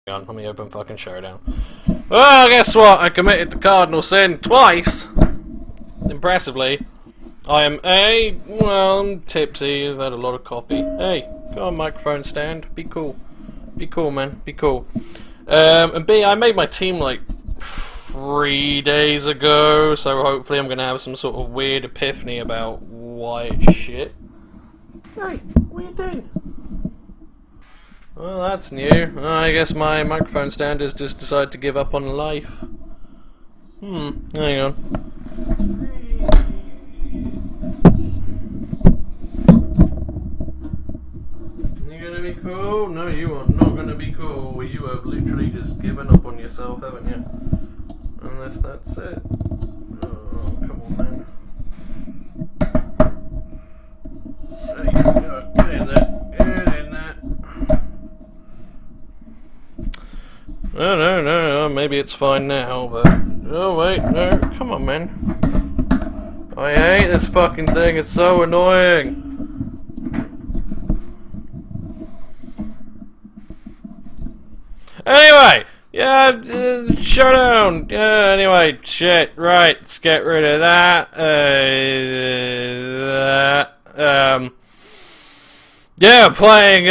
Let me open fucking Showdown. Well, guess what? I committed the cardinal sin twice. Impressively. I am A, well, I'm tipsy, I've had a lot of coffee. Hey, go on, microphone stand. Be cool. Be cool, man. Be cool. And B, I made my team like 3 days ago, so hopefully I'm gonna have some sort of weird epiphany about why it's shit. Hey, what are you doing? Well, that's new. I guess my microphone stand has just decided to give up on life. Hang on. You gonna be cool? No, you are not gonna be cool. You have literally just given up on yourself, haven't you? Unless that's it. Oh, come on, man. There you go. Get in there. Get in there. No, maybe it's fine now, but... Oh, wait, no, come on, man. I hate this fucking thing, it's so annoying. Anyway, Showdown. Anyway, shit, right, let's get rid of that. Yeah, playing,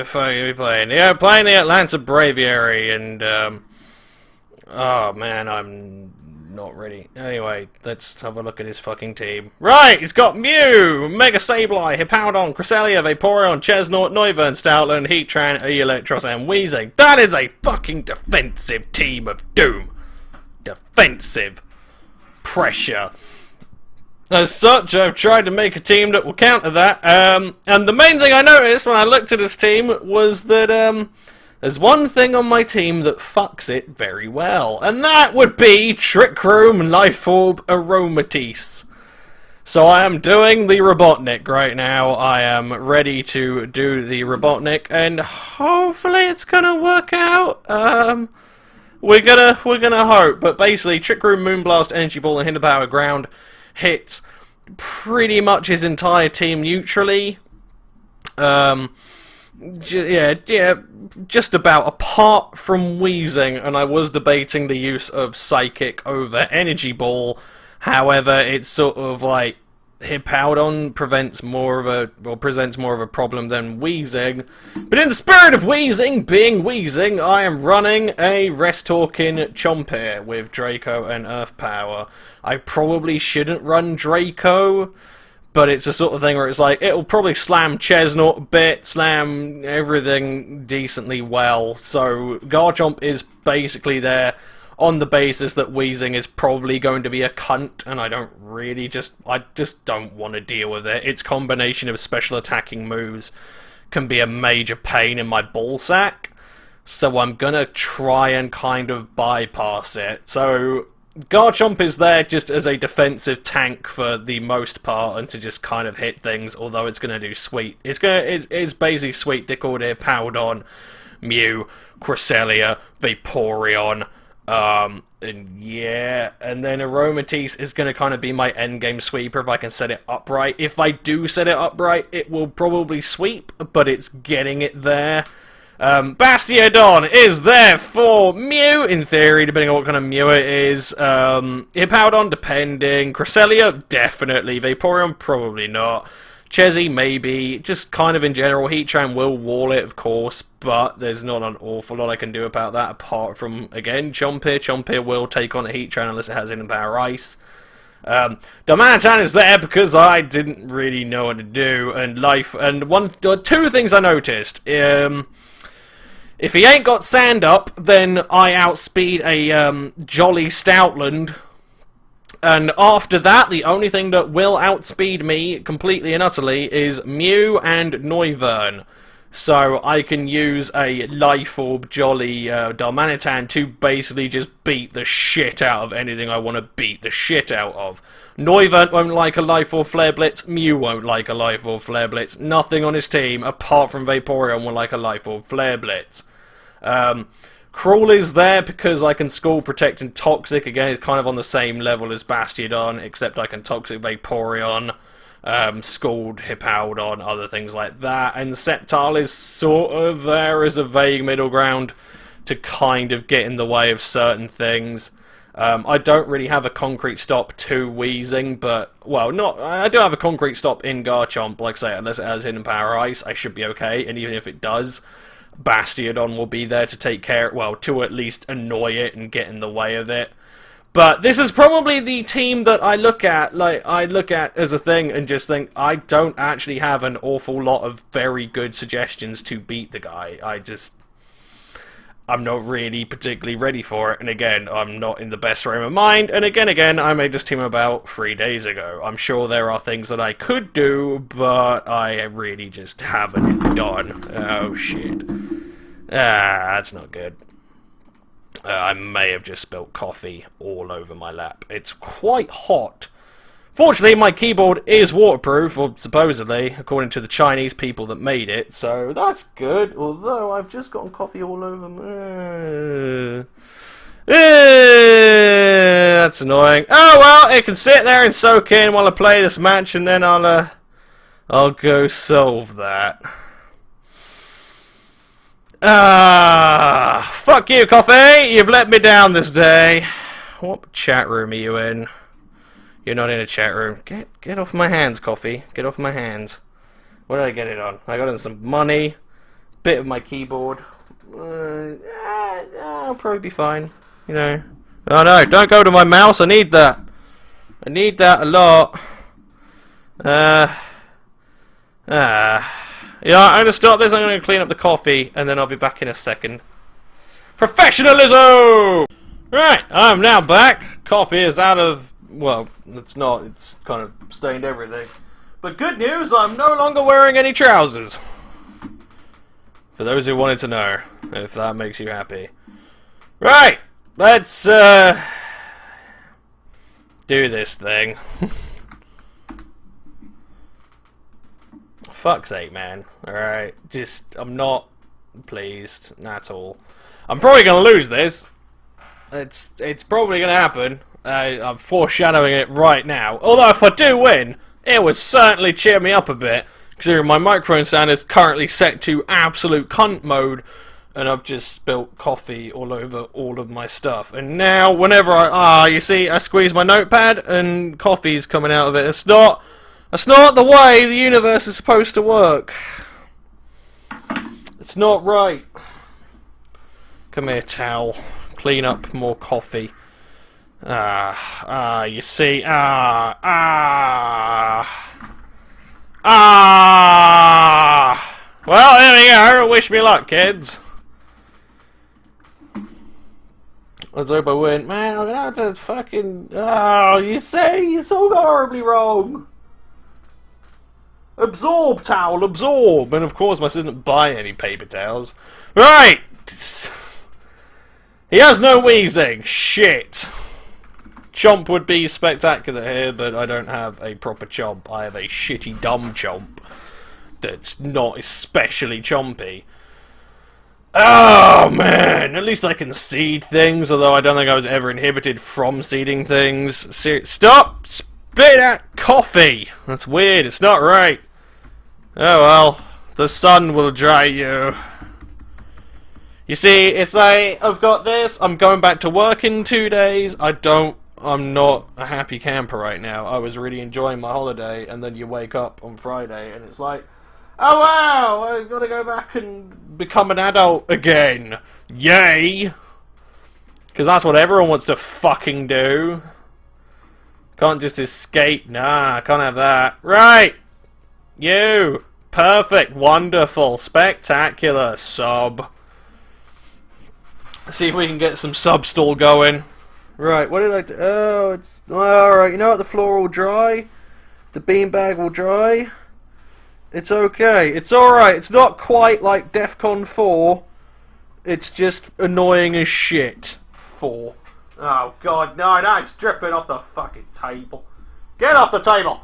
fuck are we playing? Yeah, playing the Atlanta Braviarys, and, oh man, I'm not ready. Anyway, let's have a look at his fucking team. Right, he's got Mew, Mega Sableye, Hippowdon, Cresselia, Vaporeon, Chesnaught, Noivern, Stoutland, Heatran, Electros, and Weezing. That is a fucking defensive team of doom. Defensive pressure. As such, I've tried to make a team that will counter that, and the main thing I noticed when I looked at this team was that, there's one thing on my team that fucks it very well, and that would be Trick Room, Life Orb, Aromatisse. So I am doing the Robotnik right now. I am ready to do the Robotnik, and hopefully it's gonna work out. We're gonna hope, but basically Trick Room, Moonblast, Energy Ball, and Hinder Power Ground hits pretty much his entire team neutrally. Yeah, just about, apart from Weezing, and I was debating the use of Psychic over Energy Ball. However, it's sort of like Hippowdon presents more of a problem than Weezing. But in the spirit of Weezing being Weezing, I am running a Rest-Talking Chompere with Draco and Earth Power. I probably shouldn't run Draco, but it's a sort of thing where it's like, it'll probably slam Chesnaught a bit, slam everything decently well. So Garchomp is basically there on the basis that Weezing is probably going to be a cunt, and I just don't want to deal with it. Its combination of special attacking moves can be a major pain in my ballsack, so I'm gonna try and kind of bypass it. So Garchomp is there just as a defensive tank for the most part, and to just kind of hit things, although it's gonna do sweet. It's basically sweet dick order, Powdon, Mew, Cresselia, Vaporeon, and yeah, and then Aromatisse is going to kind of be my endgame sweeper if I can set it upright. If I do set it upright, it will probably sweep, but it's getting it there. Bastiodon is there for Mew, in theory, depending on what kind of Mew it is. Hippowdon, depending. Cresselia, definitely. Vaporeon, probably not. Chessie, maybe. Just kind of in general. Heatran will wall it, of course, but there's not an awful lot I can do about that, apart from, again, Chompere. Chompere will take on a Heatran unless it has Hidden Power Ice. Darmanitan is there because I didn't really know what to do, and two things I noticed. If he ain't got Sand Up, then I outspeed a Jolly Stoutland. And after that, the only thing that will outspeed me completely and utterly is Mew and Noivern. So I can use a Life Orb Jolly Darmanitan to basically just beat the shit out of anything I want to beat the shit out of. Noivern won't like a Life Orb Flare Blitz, Mew won't like a Life Orb Flare Blitz. Nothing on his team, apart from Vaporeon, will like a Life Orb Flare Blitz. Crawley's there because I can Scald, Protect, and Toxic. Again, it's kind of on the same level as Bastiodon, except I can Toxic Vaporeon. Scald, Hippowdon, other things like that, and Sceptile is sort of there as a vague middle ground to kind of get in the way of certain things. I don't really have a concrete stop to Wheezing, but, well, I do have a concrete stop in Garchomp, like I say, unless it has Hidden Power Ice, I should be okay, and even if it does, Bastiodon will be there to take care, well, to at least annoy it and get in the way of it. But this is probably the team that I look at as a thing and just think, I don't actually have an awful lot of very good suggestions to beat the guy. I'm not really particularly ready for it, and again, I'm not in the best frame of mind, and again, I made this team about 3 days ago. I'm sure there are things that I could do, but I really just haven't done. Oh, shit. That's not good. I may have just spilt coffee all over my lap. It's quite hot. Fortunately, my keyboard is waterproof, or supposedly, according to the Chinese people that made it, so that's good, although I've just gotten coffee all over me. That's annoying. Oh well, it can sit there and soak in while I play this match, and then I'll go solve that. Fuck you, coffee! You've let me down this day. What chat room are you in? You're not in a chat room. Get off my hands, coffee. Get off my hands. What did I get it on? I got in some money, bit of my keyboard. I'll probably be fine, you know. Oh no, don't go to my mouse, I need that. I need that a lot. Yeah, I'm going to stop this, I'm going to clean up the coffee, and then I'll be back in a second. Professionalism! Right, I'm now back. Coffee is out of... well, it's not. It's kind of stained everything. But good news, I'm no longer wearing any trousers. For those who wanted to know, if that makes you happy. Right, let's, do this thing. Fuck's sake, man. Alright, I'm not pleased at all. I'm probably going to lose this. It's probably going to happen. I'm foreshadowing it right now. Although if I do win, it would certainly cheer me up a bit, considering my microphone sound is currently set to absolute cunt mode, and I've just spilt coffee all over all of my stuff. And now, whenever you see, I squeeze my notepad, and coffee's coming out of it. That's not the way the universe is supposed to work. It's not right. Come here, towel. Clean up more coffee. You see, well, there we go, wish me luck, kids. Let's hope I win. Man, I'm gonna have to fucking, you say, you're so horribly wrong. Absorb, towel, absorb! And of course, my sister didn't buy any paper towels. Right! He has no wheezing. Shit. Chomp would be spectacular here, but I don't have a proper chomp. I have a shitty dumb chomp that's not especially chompy. Oh man, at least I can seed things, although I don't think I was ever inhibited from seeding things. Stop! Spit out coffee! That's weird, it's not right. Oh well, the sun will dry you. You see, it's like, I've got this, I'm going back to work in 2 days, I'm not a happy camper right now. I was really enjoying my holiday, and then you wake up on Friday, and it's like, oh wow, I've got to go back and become an adult again. Yay! Because that's what everyone wants to fucking do. Can't just escape. Nah, can't have that. Right! You! Perfect, wonderful, spectacular, sub. See if we can get some sub stall going. Right, what did I do? Oh, it's... alright, you know what? The floor will dry. The beanbag will dry. It's okay. It's alright. It's not quite like DEFCON 4. It's just annoying as shit. 4. Oh, God, no, it's dripping off the fucking table. Get off the table!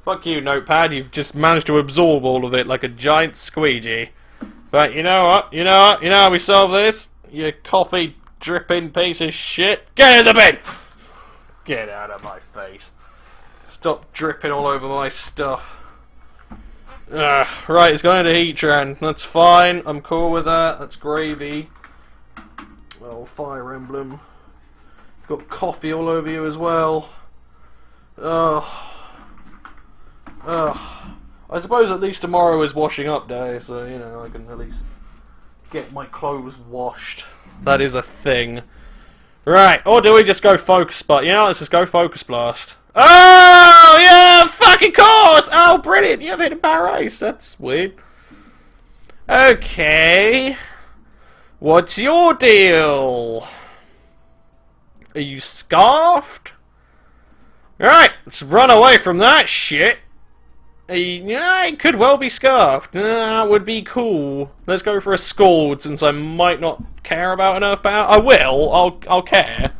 Fuck you, notepad. You've just managed to absorb all of it like a giant squeegee. But you know what? You know how we solve this? You coffee dripping piece of shit. Get in the bin! Get out of my face. Stop dripping all over my stuff. Right, it's going to Heatran. That's fine. I'm cool with that. That's gravy. Oh, Fire Emblem. You've got coffee all over you as well. Ugh. I suppose at least tomorrow is washing up day, so, you know, I can at least get my clothes washed. That is a thing. Right, or do we just go Focus Blast? You know, let's just go Focus Blast. Oh, yeah, fucking course! Oh, brilliant, you've hit a Barrace. That's weird. Okay. What's your deal? Are you scarfed? Alright, let's run away from that shit. Yeah, it could well be scarfed. That would be cool. Let's go for a Scald, since I might not care about an Earthbound. I will. I'll care.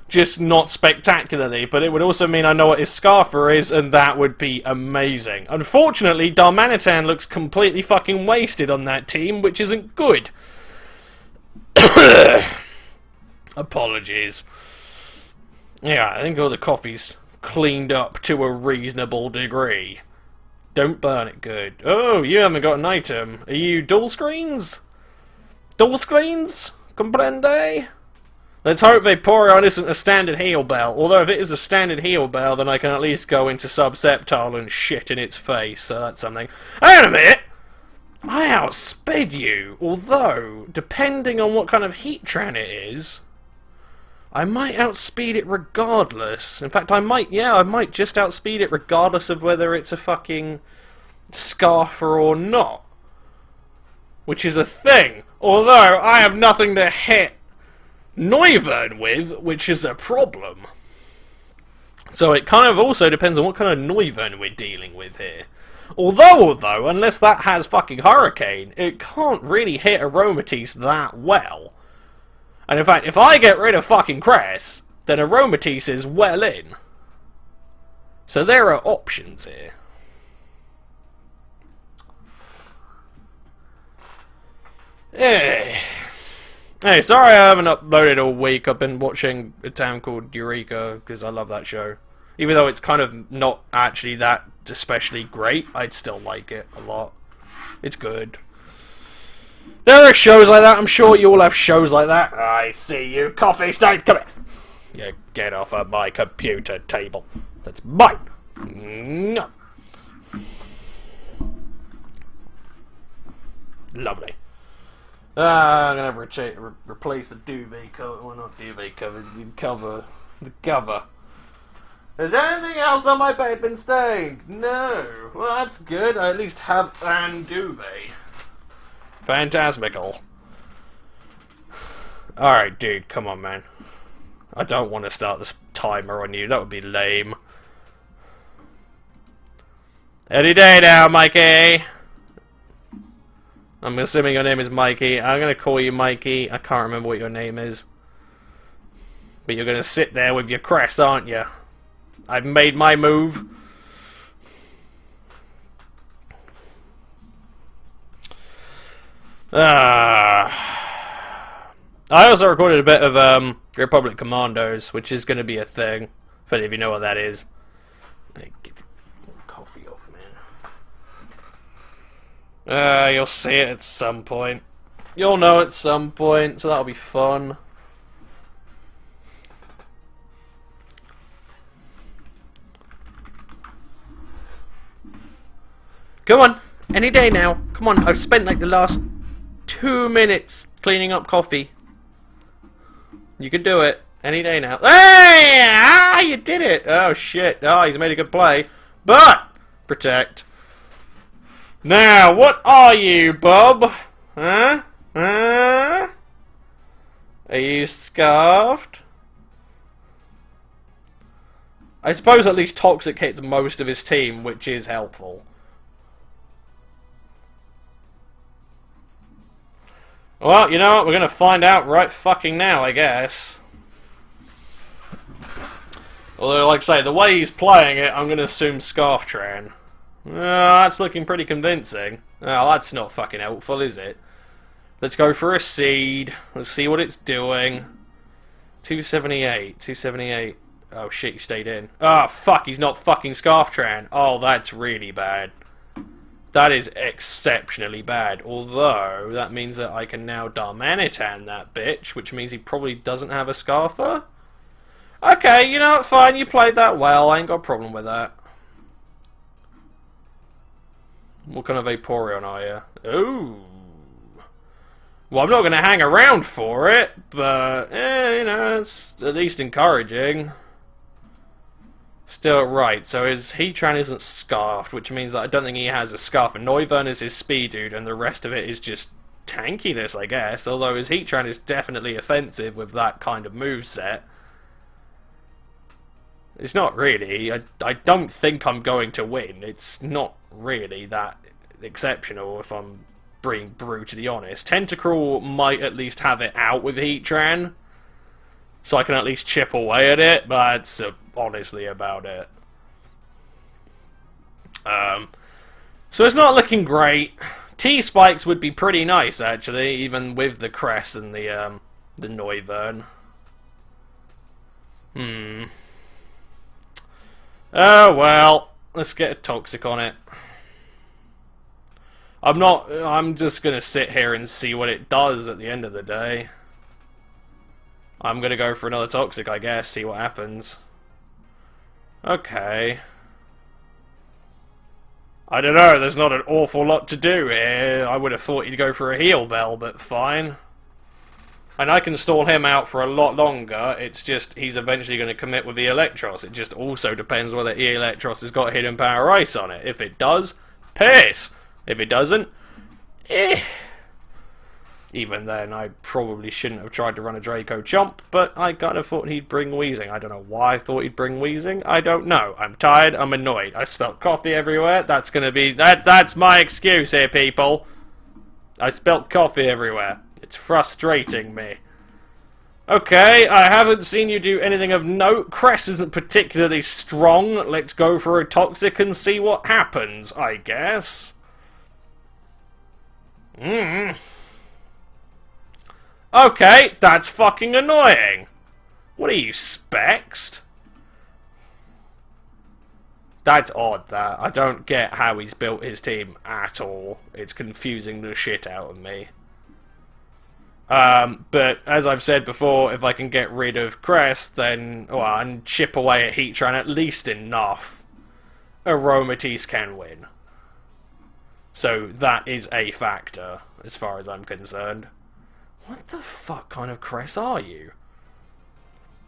Just not spectacularly, but it would also mean I know what his Scarfer is, and that would be amazing. Unfortunately, Darmanitan looks completely fucking wasted on that team, which isn't good. Apologies. Yeah, I think all the coffee's cleaned up to a reasonable degree. Don't burn it good. Oh, you haven't got an item. Are you dual screens? Dual screens? Comprende? Let's hope Vaporeon isn't a standard heal bell. Although if it is a standard heal bell, then I can at least go into Subseptile and shit in its face, so that's something. Hang on a minute! I outsped you, although, depending on what kind of Heatran it is, I might outspeed it regardless. In fact, I might just outspeed it regardless of whether it's a fucking Scarfer or not. Which is a thing. Although, I have nothing to hit Noivern with, which is a problem. So it kind of also depends on what kind of Noivern we're dealing with here. Although, unless that has fucking Hurricane, it can't really hit Aromatisse that well. And in fact, if I get rid of fucking Cress, then Aromatisse is well in. So there are options here. Hey, sorry I haven't uploaded all week. I've been watching a town called Eureka, because I love that show. Even though it's kind of not actually that especially great, I'd still like it a lot. It's good. There are shows like that. I'm sure you all have shows like that. I see you, Coffee State. Come here. You get off of my computer table. That's mine. No. Lovely. I'm going to replace the duvet cover. Well, not duvet cover. The cover. The cover. Has anything else on my bed been stained? No. Well, that's good. I at least have an duvet. Phantasmical. Alright, dude, come on, man. I don't want to start this timer on you. That would be lame. Any day now, Mikey. I'm assuming your name is Mikey. I'm going to call you Mikey. I can't remember what your name is. But you're going to sit there with your crest, aren't you? I've made my move. I also recorded a bit of Republic Commandos, which is going to be a thing. If any of you know what that is. Get the coffee off, man. You'll see it at some point. You'll know at some point, so that'll be fun. Come on, any day now. Come on, I've spent like the last 2 minutes cleaning up coffee. You can do it any day now. Hey! Ah, you did it! Oh shit! Oh, he's made a good play. But protect. Now, what are you, bub? Huh? Huh? Are you scarfed? I suppose at least Toxic hits most of his team, which is helpful. Well, you know what? We're going to find out right fucking now, I guess. Although, like I say, the way he's playing it, I'm going to assume Scarftran. That's looking pretty convincing. Oh, that's not fucking helpful, is it? Let's go for a seed. Let's see what it's doing. 278. 278. Oh shit, he stayed in. Oh fuck, he's not fucking Scarftran. Oh, that's really bad. That is exceptionally bad. Although, that means that I can now Darmanitan that bitch, which means he probably doesn't have a Scarfer. Okay, you know what, fine, you played that well. I ain't got a problem with that. What kind of Vaporeon are you? Ooh. Well, I'm not going to hang around for it, but, you know, it's at least encouraging. Still, right, so his Heatran isn't Scarfed, which means that I don't think he has a Scarf, and Noivern is his speed dude, and the rest of it is just tankiness, I guess, although his Heatran is definitely offensive with that kind of moveset. It's not really. I don't think I'm going to win. It's not really that exceptional, if I'm being brutally honest. Tentacruel might at least have it out with Heatran, so I can at least chip away at it, but that's honestly about it. So it's not looking great. T-Spikes would be pretty nice, actually, even with the Crest and the Noivern. Oh, well, let's get a Toxic on it. I'm just gonna sit here and see what it does at the end of the day. I'm gonna go for another Toxic, I guess, see what happens. Okay. I don't know, there's not an awful lot to do here. I would have thought he'd go for a Heal Bell, but fine. And I can stall him out for a lot longer, it's just he's eventually going to commit with the Eelektross. It just also depends whether Eelektross has got Hidden Power Ice on it. If it does, piss! If it doesn't, eh. Even then, I probably shouldn't have tried to run a Draco Chomp, but I kind of thought he'd bring Wheezing. I don't know why I thought he'd bring Wheezing. I don't know. I'm tired, I'm annoyed. I spelt coffee everywhere. That's gonna be... That's my excuse here, people. I spelt coffee everywhere. It's frustrating me. Okay, I haven't seen you do anything of note. Crest isn't particularly strong. Let's go for a Toxic and see what happens, I guess. Okay, that's fucking annoying. What are you, Spexed? That's odd, that. I don't get how he's built his team at all. It's confusing the shit out of me. But as I've said before, if I can get rid of Crest, then, well, and chip away at Heatran at least enough, Aromatisse can win. So that is a factor, as far as I'm concerned. What the fuck kind of Crest are you?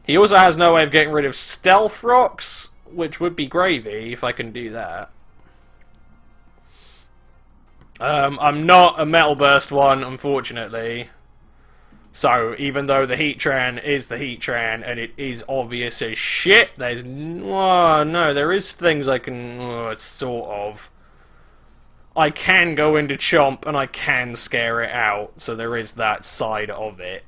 He also has no way of getting rid of Stealth Rocks, which would be gravy if I can do that. I'm not a Metal Burst one, unfortunately. So, even though the Heatran is the Heatran, and it is obvious as shit, there's... Oh, no, there is things I can... Oh, sort of. I can go into Chomp, and I can scare it out, so there is that side of it.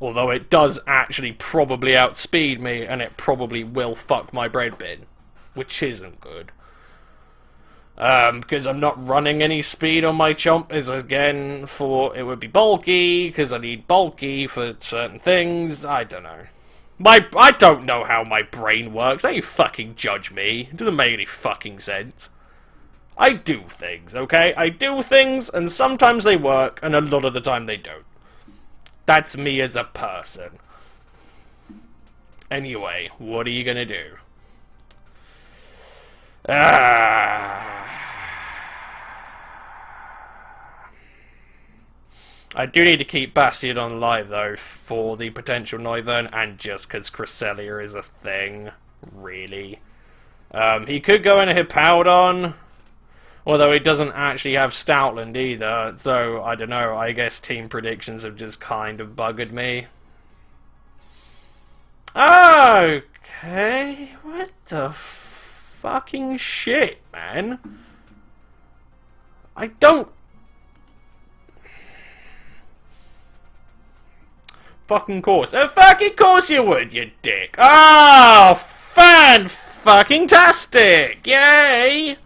Although it does actually probably outspeed me, and it probably will fuck my bread bin. Which isn't good. Because I'm not running any speed on my Chomp, is again for it would be bulky, because I need bulky for certain things. I don't know. I don't know how my brain works. Don't you fucking judge me. It doesn't make any fucking sense. I do things, okay? I do things, and sometimes they work, and a lot of the time they don't. That's me as a person. Anyway, what are you gonna do? I do need to keep Bastiodon alive, though, for the potential Noivern, and just because Cresselia is a thing, really. He could go into Hippowdon, although he doesn't actually have Stoutland either, so, I don't know, I guess team predictions have just kind of buggered me. Okay, what the fucking shit, man? I don't... Fucking course. Fucking course you would, you dick. Oh, fan-fucking-tastic! Yay!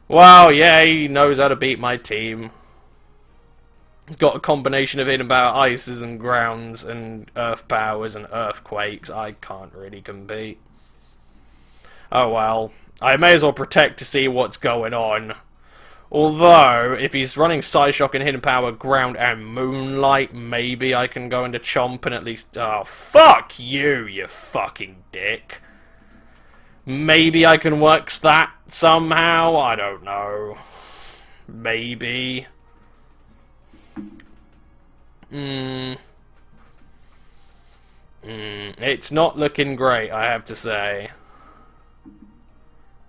Wow, yeah, he knows how to beat my team. got a combination of hidden power, ices and grounds, and earth powers and earthquakes. I can't really compete. Oh well. I may as well protect to see what's going on. Although, if he's running Psyshock and Hidden Power, Ground, and Moonlight, maybe I can go into Chomp and at least... Oh, fuck you, you fucking dick. Maybe I can work that somehow? I don't know. Maybe. It's not looking great, I have to say.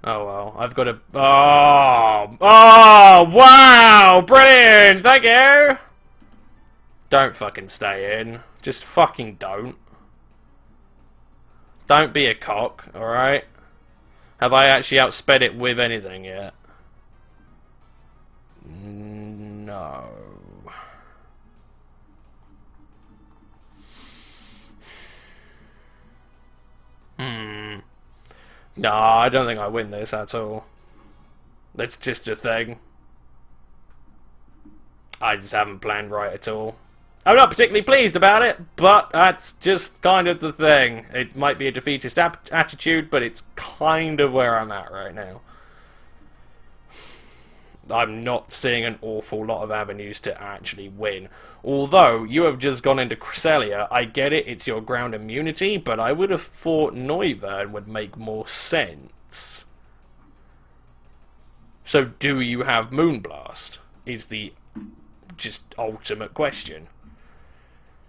Oh well, I've got a... Oh! Oh! Wow! Brilliant! Thank you! Don't fucking stay in. Just fucking don't. Don't be a cock, alright? Have I actually outsped it with anything yet? No. No, I don't think I win this at all. That's just a thing. I just haven't planned right at all. I'm not particularly pleased about it, but that's just kind of the thing. It might be a defeatist attitude, but it's kind of where I'm at right now. I'm not seeing an awful lot of avenues to actually win. Although, you have just gone into Cresselia. I get it, it's your ground immunity, but I would have thought Noivern would make more sense. So, do you have Moonblast? Is the just ultimate question.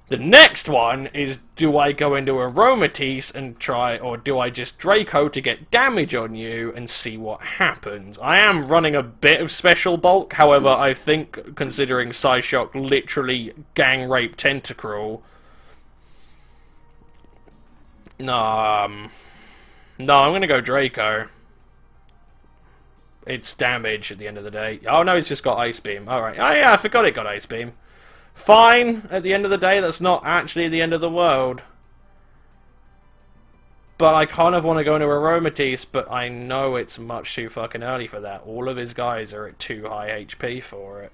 The next one is, do I go into Aromatisse and try, or do I just Draco to get damage on you and see what happens? I am running a bit of Special Bulk, however, I think, considering Psyshock literally gang rape Tentacruel... No, I'm gonna go Draco. It's damage at the end of the day. Oh no, he's just got Ice Beam. Alright, oh yeah, I forgot it got Ice Beam. Fine, at the end of the day, that's not actually the end of the world. But I kind of want to go into Aromatisse, but I know it's much too fucking early for that. All of his guys are at too high HP for it.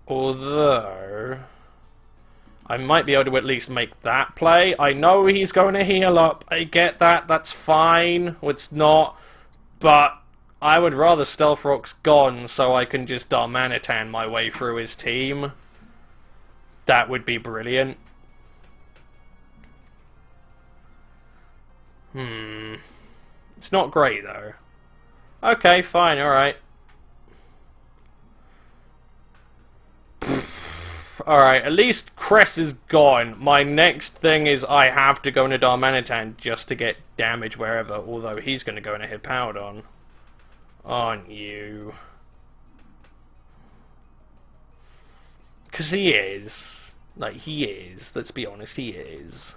Although... I might be able to at least make that play. I know he's going to heal up. I get that. That's fine. It's not. But I would rather Stealth Rock's gone so I can just Darmanitan my way through his team. That would be brilliant. It's not great, though. Okay, fine. Alright. Alright, at least Cress is gone. My next thing is I have to go into Darmanitan just to get damage wherever, although he's going to go into Hippowdon. Aren't you? Because he is. Like, he is. Let's be honest, he is.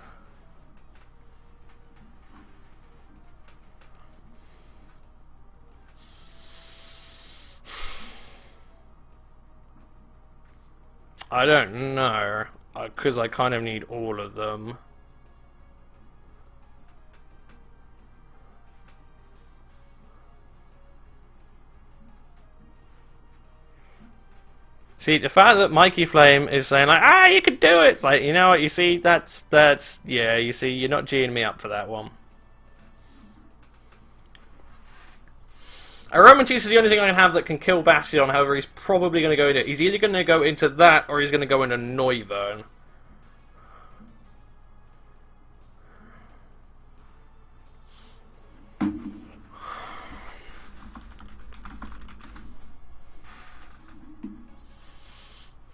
I don't know, because I kind of need all of them. See, the fact that Mikey Flame is saying, like, ah, you can do it! It's like, you know what, you see, that's, yeah, you see, you're not G'ing me up for that one. Aromatisse is the only thing I can have that can kill Bastion, however he's probably going to go into... He's either going to go into that, or he's going to go into Noivern.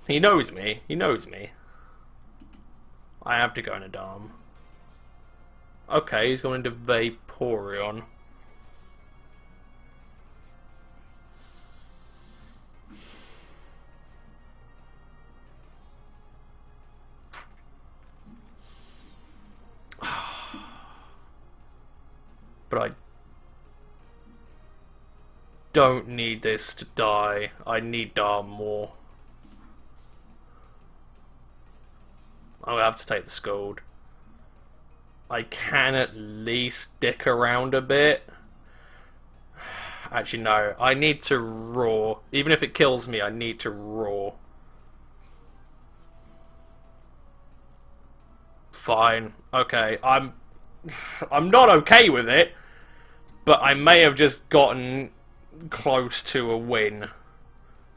He knows me. He knows me. I have to go into Darm. Okay, he's going into Vaporeon. But I don't need this to die. I need Darm more. I'm gonna have to take the Scald. I can at least dick around a bit. Actually, no. I need to roar. Even if it kills me, I need to roar. Fine. Okay, I'm not okay with it, but I may have just gotten close to a win,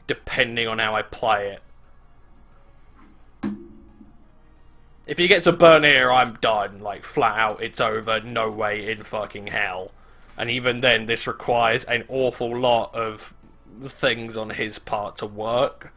depending on how I play it. If he gets a burn here, I'm done. Like, flat out, it's over. No way in fucking hell. And even then, this requires an awful lot of things on his part to work.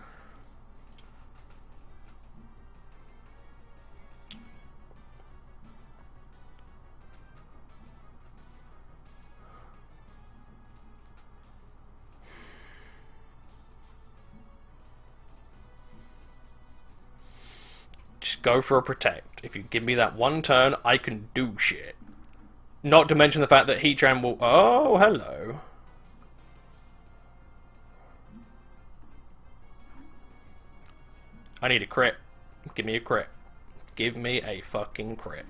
Just go for a protect. If you give me that one turn, I can do shit. Not to mention the fact that Heatran will... Oh, hello. I need a crit. Give me a crit. Give me a fucking crit.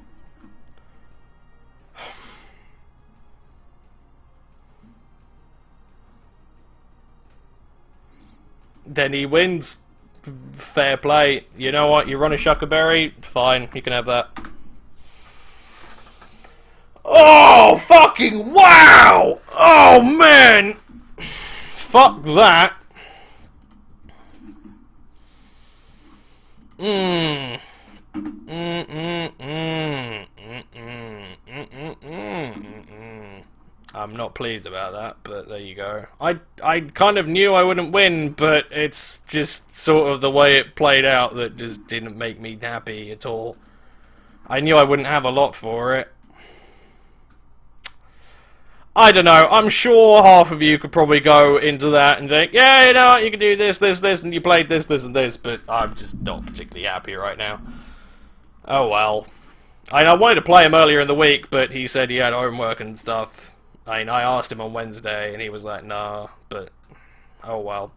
Then he wins. Fair play. You know what? You run a Shuckerberry? Fine, you can have that. Oh, fucking wow! Oh, man! Fuck that. I'm not pleased about that, but there you go. I kind of knew I wouldn't win, but it's just sort of the way it played out that just didn't make me happy at all. I knew I wouldn't have a lot for it. I don't know, I'm sure half of you could probably go into that and think, yeah, you know what, you can do this, this, this, and you played this, this, and this, but I'm just not particularly happy right now. Oh well. I wanted to play him earlier in the week, but he said he had homework and stuff. I asked him on Wednesday, and he was like, nah, but oh well.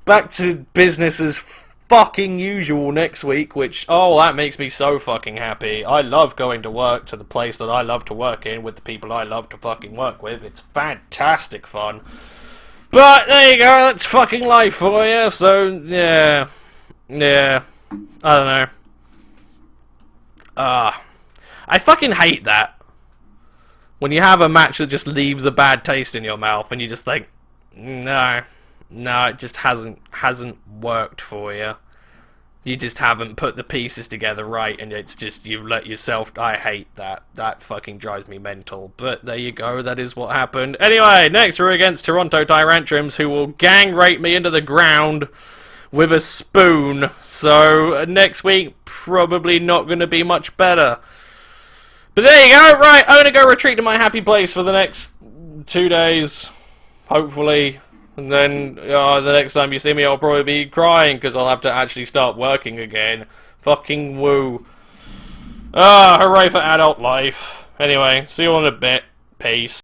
Back to business as fucking usual next week, which, oh, that makes me so fucking happy. I love going to work to the place that I love to work in with the people I love to fucking work with. It's fantastic fun. But there you go, that's fucking life for you, so, yeah. Yeah. I don't know. I fucking hate that. When you have a match that just leaves a bad taste in your mouth and you just think, no, it just hasn't worked for you. You just haven't put the pieces together right, and it's just, you've let yourself... I hate that. That fucking drives me mental. But there you go, that is what happened. Anyway, next we're against Toronto Tyrantrums, who will gang rape me into the ground with a spoon. So, next week, probably not going to be much better. But there you go, right, I'm going to go retreat to my happy place for the next 2 days, hopefully, and then the next time you see me I'll probably be crying, because I'll have to actually start working again. Fucking woo. Hooray for adult life. Anyway, see you all in a bit. Peace.